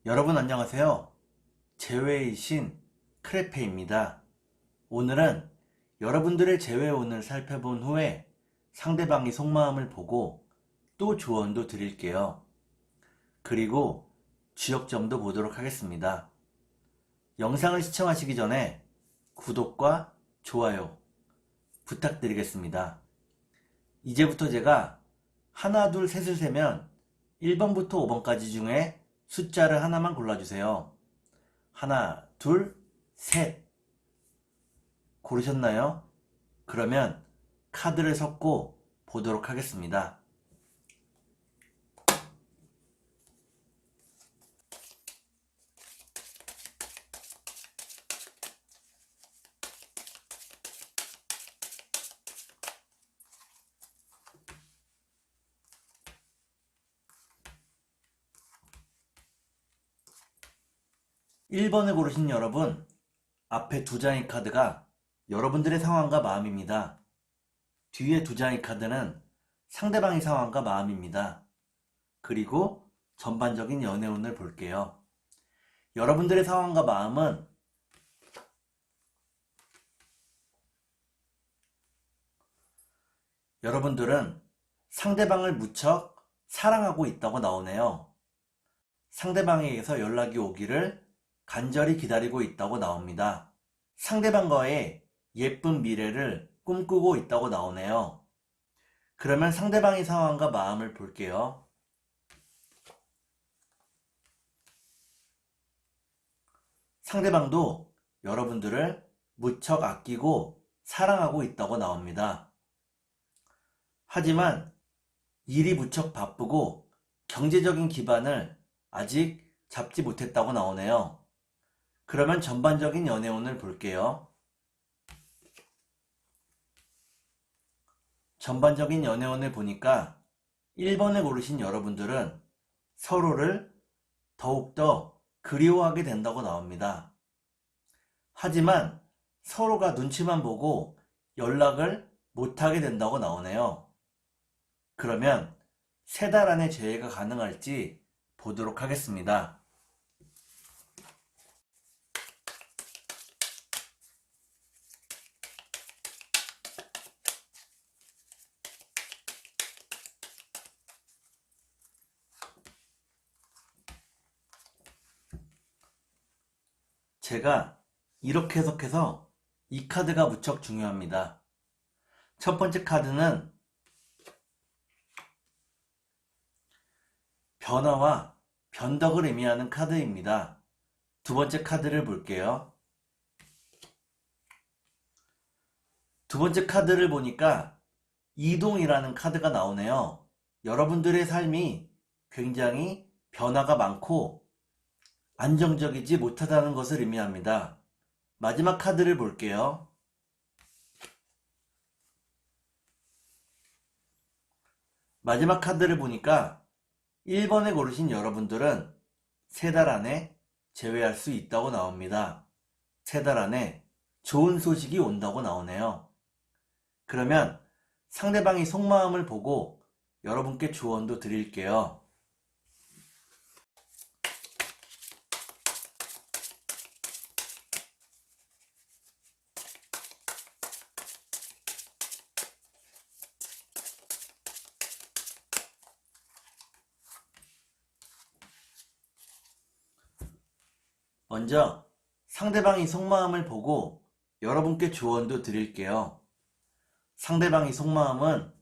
여러분 안녕하세요. 제외의 신 크레페입니다. 오늘은 여러분들의 제외운을 살펴본 후에 상대방의 속마음을 보고 또 조언도 드릴게요. 그리고 지역점도 보도록 하겠습니다. 영상을 시청하시기 전에 구독과 좋아요 부탁드리겠습니다. 이제부터 제가 하나, 둘, 셋을 세면 1번부터 5번까지 중에 숫자를 하나만 골라주세요. 하나, 둘, 셋. 고르셨나요? 그러면 카드를 섞고 보도록 하겠습니다. 1번을 고르신 여러분, 앞에 두 장의 카드가 여러분들의 상황과 마음입니다. 뒤에 두 장의 카드는 상대방의 상황과 마음입니다. 그리고 전반적인 연애운을 볼게요. 여러분들의 상황과 마음은 여러분들은 상대방을 무척 사랑하고 있다고 나오네요. 상대방에게서 연락이 오기를 간절히 기다리고 있다고 나옵니다. 상대방과의 예쁜 미래를 꿈꾸고 있다고 나오네요. 그러면 상대방의 상황과 마음을 볼게요. 상대방도 여러분들을 무척 아끼고 사랑하고 있다고 나옵니다. 하지만 일이 무척 바쁘고 경제적인 기반을 아직 잡지 못했다고 나오네요. 그러면 전반적인 연애운을 볼게요. 전반적인 연애운을 보니까 1번을 고르신 여러분들은 서로를 더욱더 그리워하게 된다고 나옵니다. 하지만 서로가 눈치만 보고 연락을 못하게 된다고 나오네요. 그러면 3달 안에 재회가 가능할지 보도록 하겠습니다. 제가 이렇게 해석해서 이 카드가 무척 중요합니다. 첫 번째 카드는 변화와 변덕을 의미하는 카드입니다. 두 번째 카드를 볼게요. 두 번째 카드를 보니까 이동이라는 카드가 나오네요. 여러분들의 삶이 굉장히 변화가 많고 안정적이지 못하다는 것을 의미합니다. 마지막 카드를 볼게요. 마지막 카드를 보니까 1번에 고르신 여러분들은 3달 안에 재회할 수 있다고 나옵니다. 3달 안에 좋은 소식이 온다고 나오네요. 그러면 상대방의 속마음을 보고 여러분께 조언도 드릴게요. 먼저 상대방의 속마음을 보고 여러분께 조언도 드릴게요. 상대방의 속마음은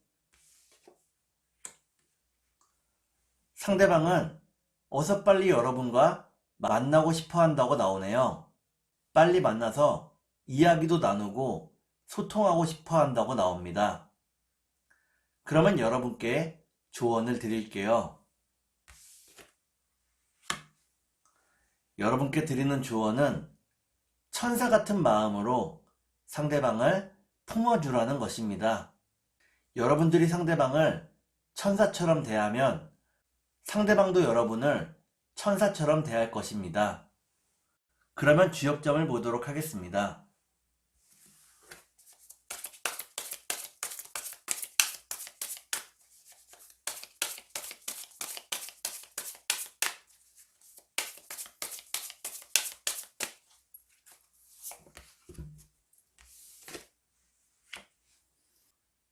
상대방은 어서 빨리 여러분과 만나고 싶어 한다고 나오네요. 빨리 만나서 이야기도 나누고 소통하고 싶어 한다고 나옵니다. 그러면 여러분께 조언을 드릴게요. 여러분께 드리는 조언은 천사 같은 마음으로 상대방을 품어주라는 것입니다. 여러분들이 상대방을 천사처럼 대하면 상대방도 여러분을 천사처럼 대할 것입니다. 그러면 주역점을 보도록 하겠습니다.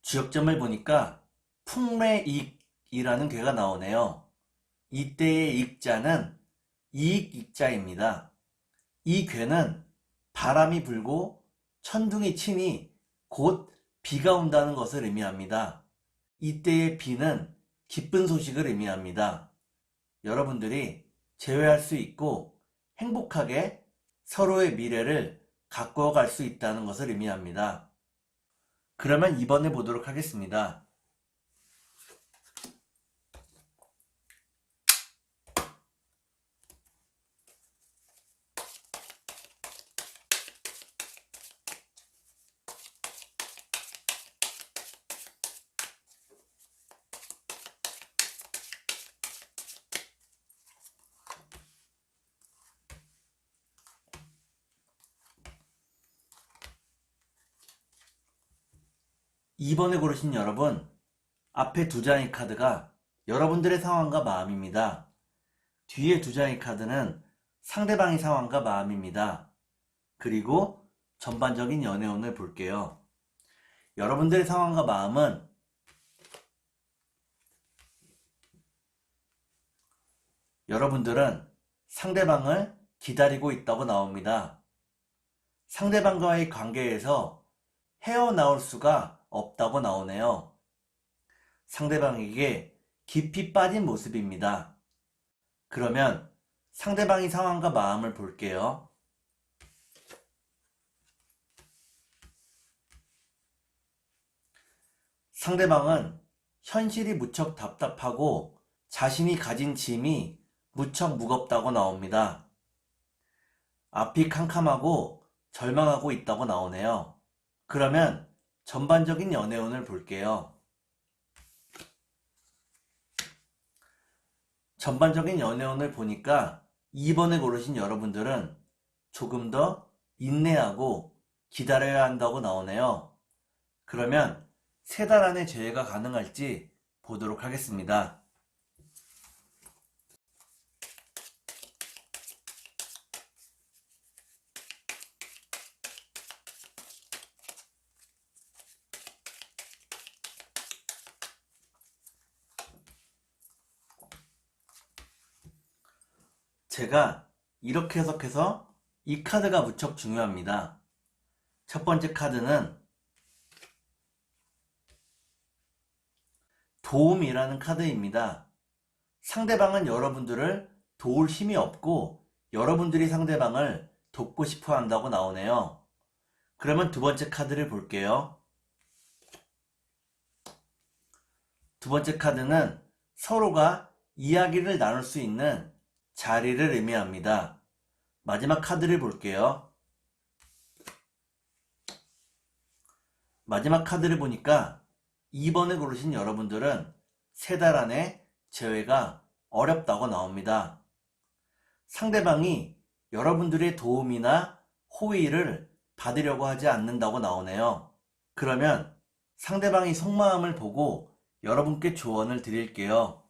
주역점을 보니까 풍래익이라는 괴가 나오네요. 이때의 익자는 이익익자입니다. 이 괴는 바람이 불고 천둥이 치니 곧 비가 온다는 것을 의미합니다. 이때의 비는 기쁜 소식을 의미합니다. 여러분들이 재회할 수 있고 행복하게 서로의 미래를 가꾸어 갈 수 있다는 것을 의미합니다. 그러면 2번에 보도록 하겠습니다. 2번을 고르신 여러분, 앞에 두 장의 카드가 여러분들의 상황과 마음입니다. 뒤에 두 장의 카드는 상대방의 상황과 마음입니다. 그리고 전반적인 연애운을 볼게요. 여러분들의 상황과 마음은 여러분들은 상대방을 기다리고 있다고 나옵니다. 상대방과의 관계에서 헤어나올 수가 없다고 나오네요. 상대방에게 깊이 빠진 모습입니다. 그러면 상대방의 상황과 마음을 볼게요. 상대방은 현실이 무척 답답하고 자신이 가진 짐이 무척 무겁다고 나옵니다. 앞이 캄캄하고 절망하고 있다고 나오네요. 그러면 전반적인 연애운을 볼게요. 전반적인 연애운을 보니까 2번을 고르신 여러분들은 조금 더 인내하고 기다려야 한다고 나오네요. 그러면 3달 안에 재회가 가능할지 보도록 하겠습니다. 제가 이렇게 해석해서 이 카드가 무척 중요합니다. 첫 번째 카드는 도움이라는 카드입니다. 상대방은 여러분들을 도울 힘이 없고 여러분들이 상대방을 돕고 싶어 한다고 나오네요. 그러면 두 번째 카드를 볼게요. 두 번째 카드는 서로가 이야기를 나눌 수 있는 자리를 의미합니다. 마지막 카드를 볼게요. 마지막 카드를 보니까 2번을 고르신 여러분들은 3달 안에 재회가 어렵다고 나옵니다. 상대방이 여러분들의 도움이나 호의를 받으려고 하지 않는다고 나오네요. 그러면 상대방의 속마음을 보고 여러분께 조언을 드릴게요.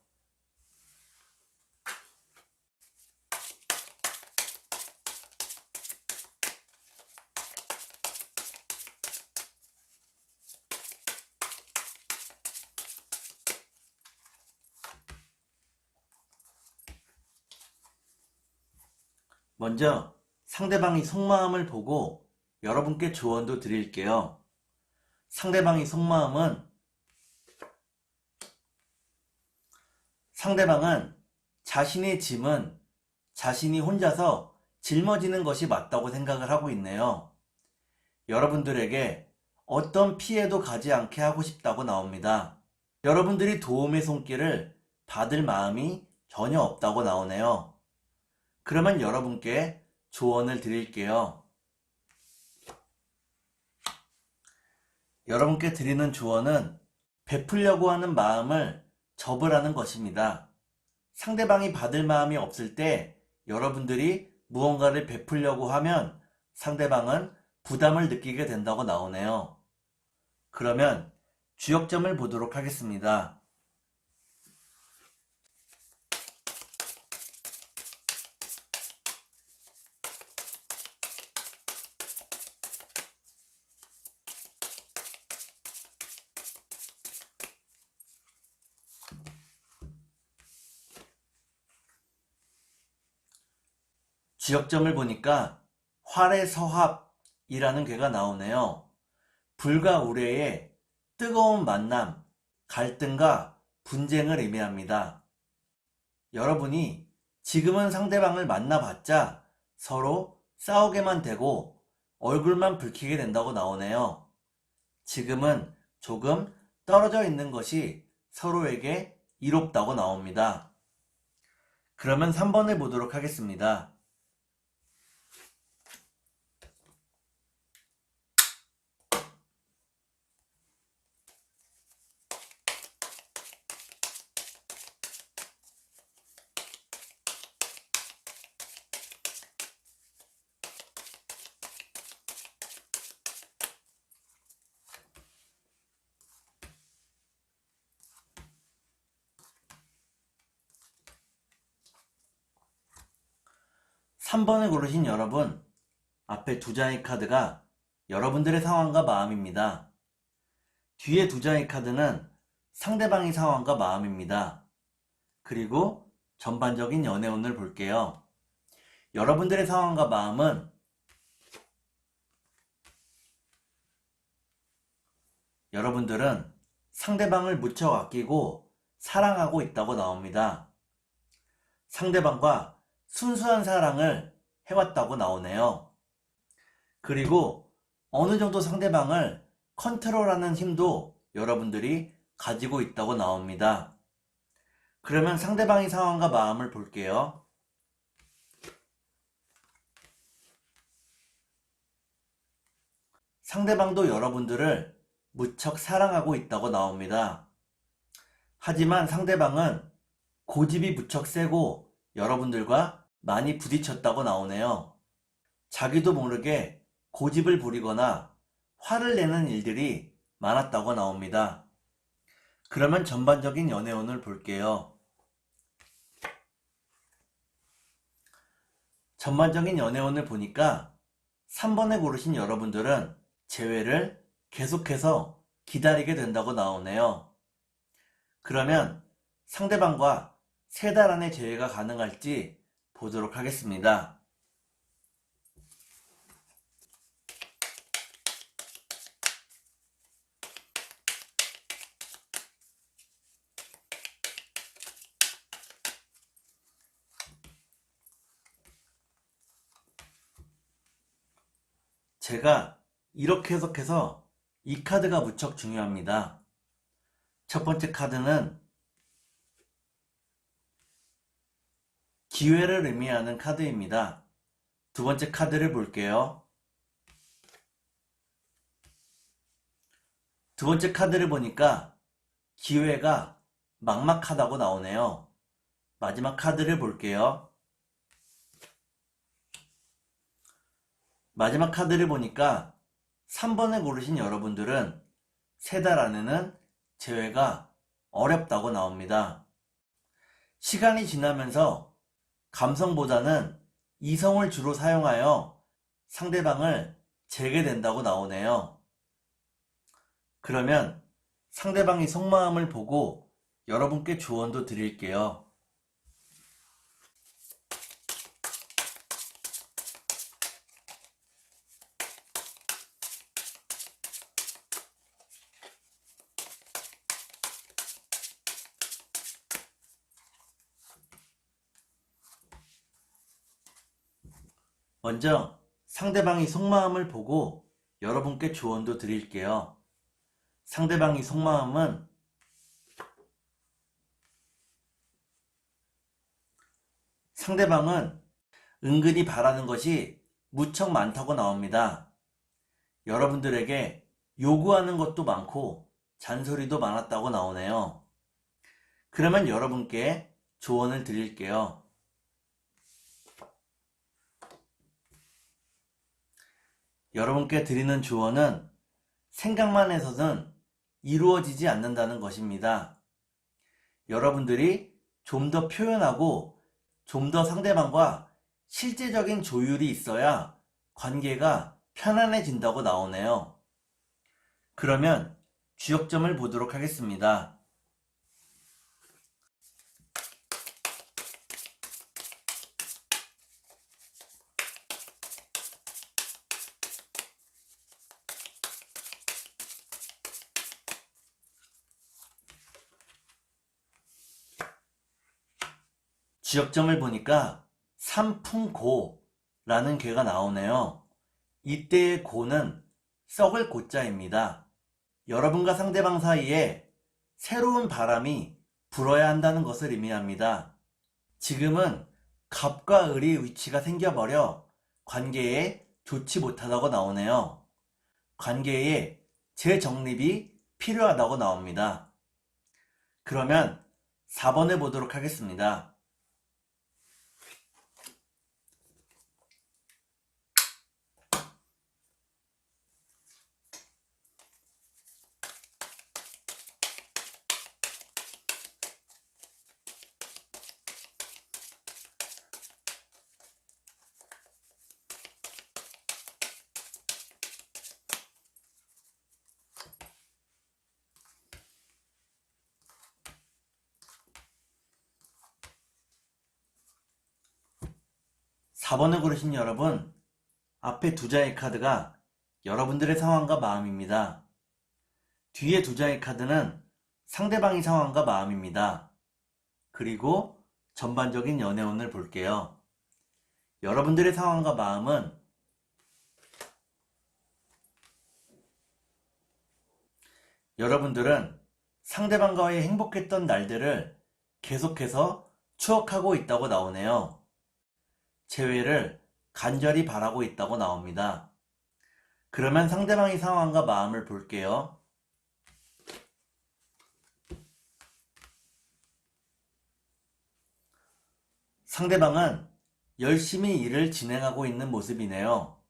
먼저 상대방의 속마음을 보고 여러분께 조언도 드릴게요. 상대방의 속마음은 상대방은 자신의 짐은 자신이 혼자서 짊어지는 것이 맞다고 생각을 하고 있네요. 여러분들에게 어떤 피해도 가지 않게 하고 싶다고 나옵니다. 여러분들이 도움의 손길을 받을 마음이 전혀 없다고 나오네요. 그러면 여러분께 조언을 드릴게요. 여러분께 드리는 조언은 베풀려고 하는 마음을 접으라는 것입니다. 상대방이 받을 마음이 없을 때 여러분들이 무언가를 베풀려고 하면 상대방은 부담을 느끼게 된다고 나오네요. 그러면 주역점을 보도록 하겠습니다. 지역점을 보니까 활애서합이라는 괴가 나오네요. 불과 우레의 뜨거운 만남, 갈등과 분쟁을 의미합니다. 여러분이 지금은 상대방을 만나봤자 서로 싸우게만 되고 얼굴만 붉히게 된다고 나오네요. 지금은 조금 떨어져 있는 것이 서로에게 이롭다고 나옵니다. 그러면 3번을 보도록 하겠습니다. 3번을 고르신 여러분, 앞에 두 장의 카드가 여러분들의 상황과 마음입니다. 뒤에 두 장의 카드는 상대방의 상황과 마음입니다. 그리고 전반적인 연애운을 볼게요. 여러분들의 상황과 마음은 여러분들은 상대방을 무척 아끼고 사랑하고 있다고 나옵니다. 상대방과 순수한 사랑을 해왔다고 나오네요. 그리고 어느 정도 상대방을 컨트롤하는 힘도 여러분들이 가지고 있다고 나옵니다. 그러면 상대방의 상황과 마음을 볼게요. 상대방도 여러분들을 무척 사랑하고 있다고 나옵니다. 하지만 상대방은 고집이 무척 세고 여러분들과 많이 부딪혔다고 나오네요. 자기도 모르게 고집을 부리거나 화를 내는 일들이 많았다고 나옵니다. 그러면 전반적인 연애운을 볼게요. 전반적인 연애운을 보니까 3번에 고르신 여러분들은 재회를 계속해서 기다리게 된다고 나오네요. 그러면 상대방과 3달 안에 재회가 가능할지 보도록 하겠습니다. 제가 이렇게 해석해서 이 카드가 무척 중요합니다. 첫 번째 카드는 기회를 의미하는 카드입니다. 두 번째 카드를 볼게요. 두 번째 카드를 보니까 기회가 막막하다고 나오네요. 마지막 카드를 볼게요. 마지막 카드를 보니까 3번을 고르신 여러분들은 3달 안에는 재회가 어렵다고 나옵니다. 시간이 지나면서 감성보다는 이성을 주로 사용하여 상대방을 재게 된다고 나오네요. 그러면 상대방의 속마음을 보고 여러분께 조언도 드릴게요. 먼저 상대방의 속마음을 보고 여러분께 조언도 드릴게요. 상대방의 속마음은 상대방은 은근히 바라는 것이 무척 많다고 나옵니다. 여러분들에게 요구하는 것도 많고 잔소리도 많았다고 나오네요. 그러면 여러분께 조언을 드릴게요. 여러분께 드리는 조언은 생각만 해서는 이루어지지 않는다는 것입니다. 여러분들이 좀 더 표현하고 좀 더 상대방과 실제적인 조율이 있어야 관계가 편안해진다고 나오네요. 그러면 주역점을 보도록 하겠습니다. 지역점을 보니까 삼풍고라는 괴가 나오네요. 이때의 고는 썩을 고자입니다. 여러분과 상대방 사이에 새로운 바람이 불어야 한다는 것을 의미합니다. 지금은 갑과 을의 위치가 생겨버려 관계에 좋지 못하다고 나오네요. 관계에 재정립이 필요하다고 나옵니다. 그러면 4번을 보도록 하겠습니다. 4번을 고르신 여러분, 앞에 두 장의 카드가 여러분들의 상황과 마음입니다. 뒤에 두 장의 카드는 상대방의 상황과 마음입니다. 그리고 전반적인 연애운을 볼게요. 여러분들의 상황과 마음은 여러분들은 상대방과의 행복했던 날들을 계속해서 추억하고 있다고 나오네요. 재회를 간절히 바라고 있다고 나옵니다. 그러면 상대방의 상황과 마음을 볼게요. 상대방은 열심히 일을 진행하고 있는 모습이네요.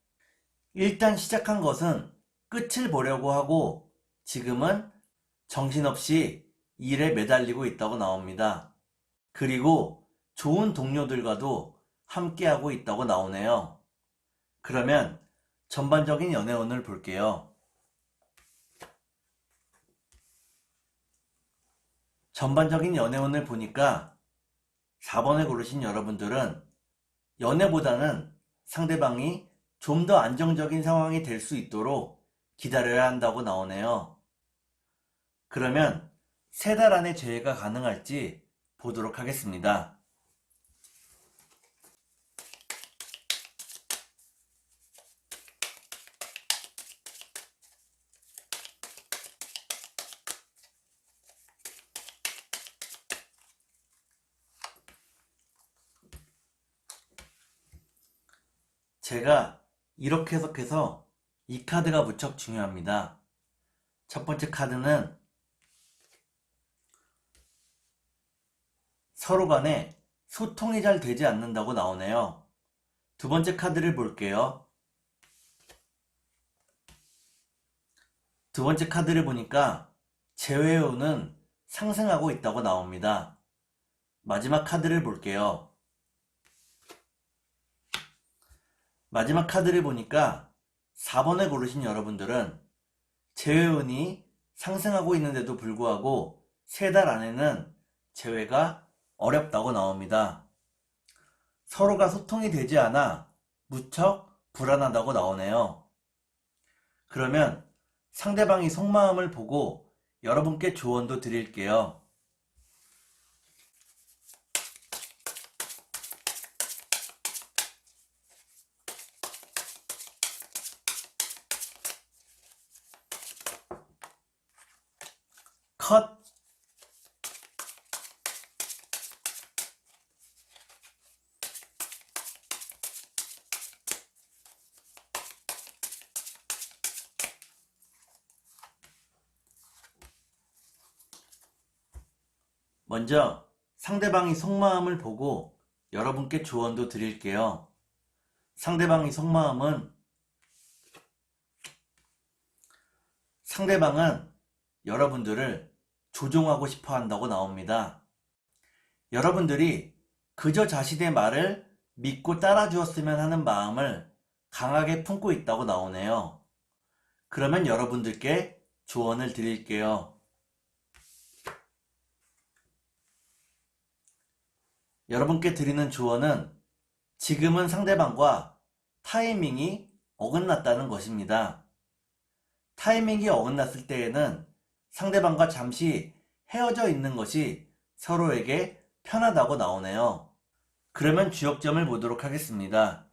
일단 시작한 것은 끝을 보려고 하고 지금은 정신없이 일에 매달리고 있다고 나옵니다. 그리고 좋은 동료들과도 함께하고 있다고 나오네요. 그러면 전반적인 연애운을 볼게요. 전반적인 연애운을 보니까 4번을 고르신 여러분들은 연애보다는 상대방이 좀 더 안정적인 상황이 될 수 있도록 기다려야 한다고 나오네요. 그러면 3달 안에 재회가 가능할지 보도록 하겠습니다. 제가 이렇게 해석해서 이 카드가 무척 중요합니다. 첫 번째 카드는 서로 간에 소통이 잘 되지 않는다고 나오네요. 두 번째 카드를 볼게요. 두 번째 카드를 보니까 재회운은 상승하고 있다고 나옵니다. 마지막 카드를 볼게요. 마지막 카드를 보니까 4번을 고르신 여러분들은 재회운이 상승하고 있는데도 불구하고 3달 안에는 재회가 어렵다고 나옵니다. 서로가 소통이 되지 않아 무척 불안하다고 나오네요. 그러면 상대방이 속마음을 보고 여러분께 조언도 드릴게요. 컷! 먼저 상대방이 속마음을 보고 여러분께 조언도 드릴게요. 상대방의 속마음은 상대방은 여러분들을 조종하고 싶어 한다고 나옵니다. 여러분들이 그저 자신의 말을 믿고 따라 주었으면 하는 마음을 강하게 품고 있다고 나오네요. 그러면 여러분들께 조언을 드릴게요. 여러분께 드리는 조언은 지금은 상대방과 타이밍이 어긋났다는 것입니다. 타이밍이 어긋났을 때에는 상대방과 잠시 헤어져 있는 것이 서로에게 편하다고 나오네요. 그러면 주역점을 보도록 하겠습니다.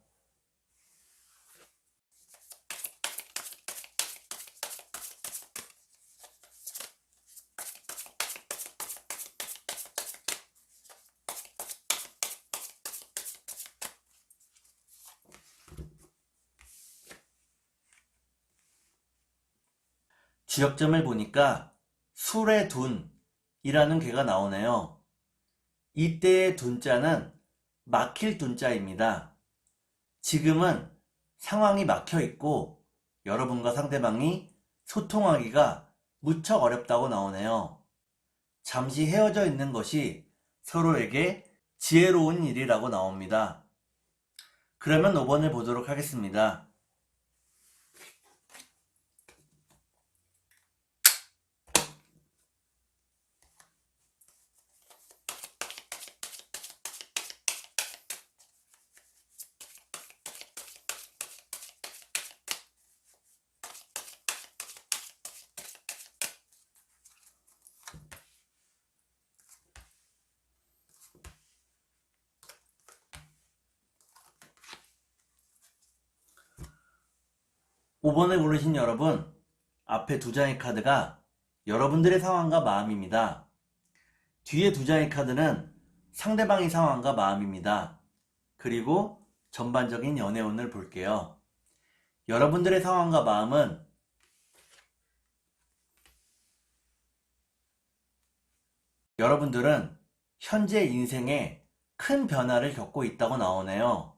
주역점을 보니까 술의 둔이라는 괴가 나오네요. 이때의 둔자는 막힐 둔자입니다. 지금은 상황이 막혀 있고 여러분과 상대방이 소통하기가 무척 어렵다고 나오네요. 잠시 헤어져 있는 것이 서로에게 지혜로운 일이라고 나옵니다. 그러면 5번을 보도록 하겠습니다. 5번을 고르신 여러분, 앞에 두 장의 카드가 여러분들의 상황과 마음입니다. 뒤에 두 장의 카드는 상대방의 상황과 마음입니다. 그리고 전반적인 연애운을 볼게요. 여러분들의 상황과 마음은 여러분들은 현재 인생에 큰 변화를 겪고 있다고 나오네요.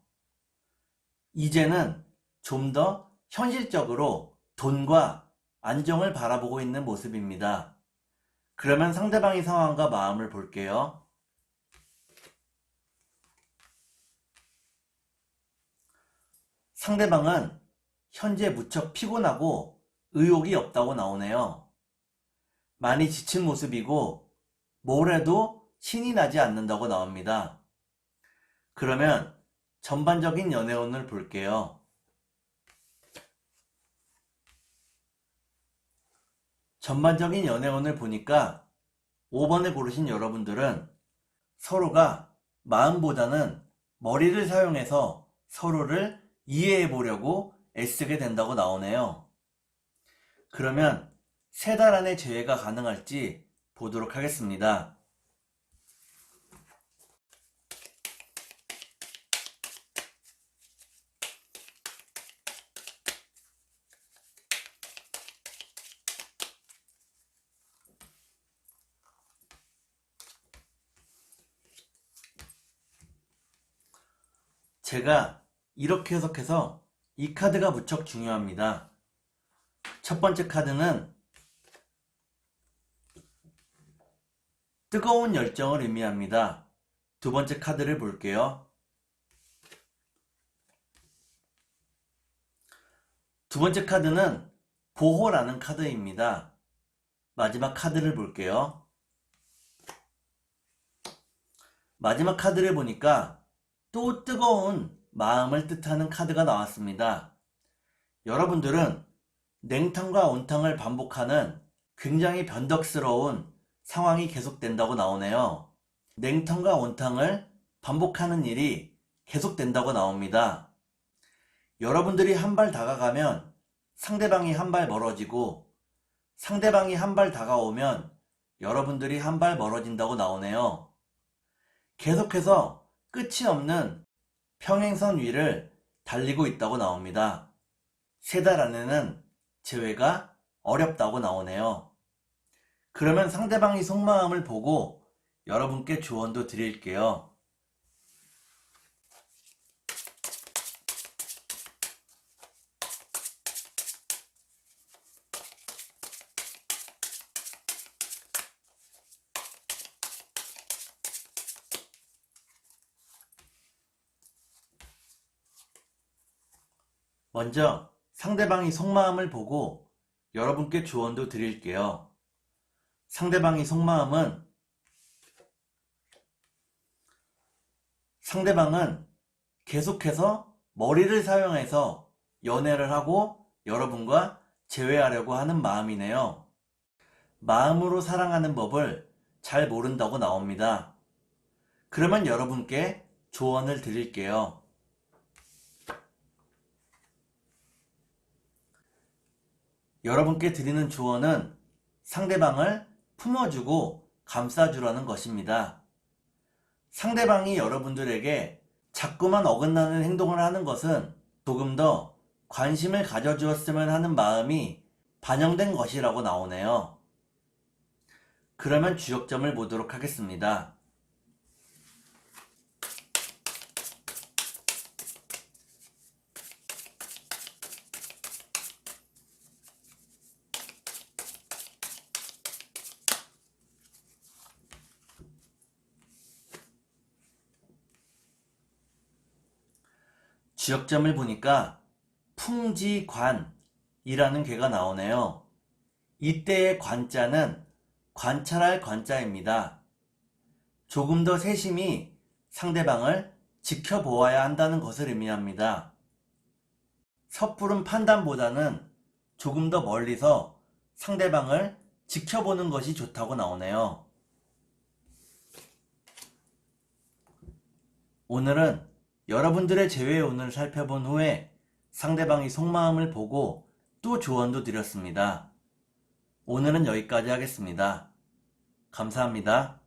이제는 좀 더 현실적으로 돈과 안정을 바라보고 있는 모습입니다. 그러면 상대방의 상황과 마음을 볼게요. 상대방은 현재 무척 피곤하고 의욕이 없다고 나오네요. 많이 지친 모습이고 뭘 해도 신이 나지 않는다고 나옵니다. 그러면 전반적인 연애운을 볼게요. 전반적인 연애운을 보니까 5번을 고르신 여러분들은 서로가 마음보다는 머리를 사용해서 서로를 이해해 보려고 애쓰게 된다고 나오네요. 그러면 3달 안에 재회가 가능할지 보도록 하겠습니다. 제가 이렇게 해석해서 이 카드가 무척 중요합니다. 첫 번째 카드는 뜨거운 열정을 의미합니다. 두 번째 카드를 볼게요. 두 번째 카드는 보호라는 카드입니다. 마지막 카드를 볼게요. 마지막 카드를 보니까 또 뜨거운 마음을 뜻하는 카드가 나왔습니다. 여러분들은 냉탕과 온탕을 반복하는 굉장히 변덕스러운 상황이 계속된다고 나오네요. 냉탕과 온탕을 반복하는 일이 계속된다고 나옵니다. 여러분들이 한 발 다가가면 상대방이 한 발 멀어지고 상대방이 한 발 다가오면 여러분들이 한 발 멀어진다고 나오네요. 계속해서 끝이 없는 평행선 위를 달리고 있다고 나옵니다. 3달 안에는 재회가 어렵다고 나오네요. 그러면 상대방의 속마음을 보고 여러분께 조언도 드릴게요. 먼저 상대방의 속마음을 보고 여러분께 조언도 드릴게요. 상대방의 속마음은 상대방은 계속해서 머리를 사용해서 연애를 하고 여러분과 재회하려고 하는 마음이네요. 마음으로 사랑하는 법을 잘 모른다고 나옵니다. 그러면 여러분께 조언을 드릴게요. 여러분께 드리는 조언은 상대방을 품어주고 감싸주라는 것입니다. 상대방이 여러분들에게 자꾸만 어긋나는 행동을 하는 것은 조금 더 관심을 가져주었으면 하는 마음이 반영된 것이라고 나오네요. 그러면 주역점을 보도록 하겠습니다. 주역점을 보니까 풍지관이라는 괴가 나오네요. 이때의 관자는 관찰할 관자입니다. 조금 더 세심히 상대방을 지켜보아야 한다는 것을 의미합니다. 섣부른 판단보다는 조금 더 멀리서 상대방을 지켜보는 것이 좋다고 나오네요. 오늘은 여러분들의 재회운을 살펴본 후에 상대방의 속마음을 보고 또 조언도 드렸습니다. 오늘은 여기까지 하겠습니다. 감사합니다.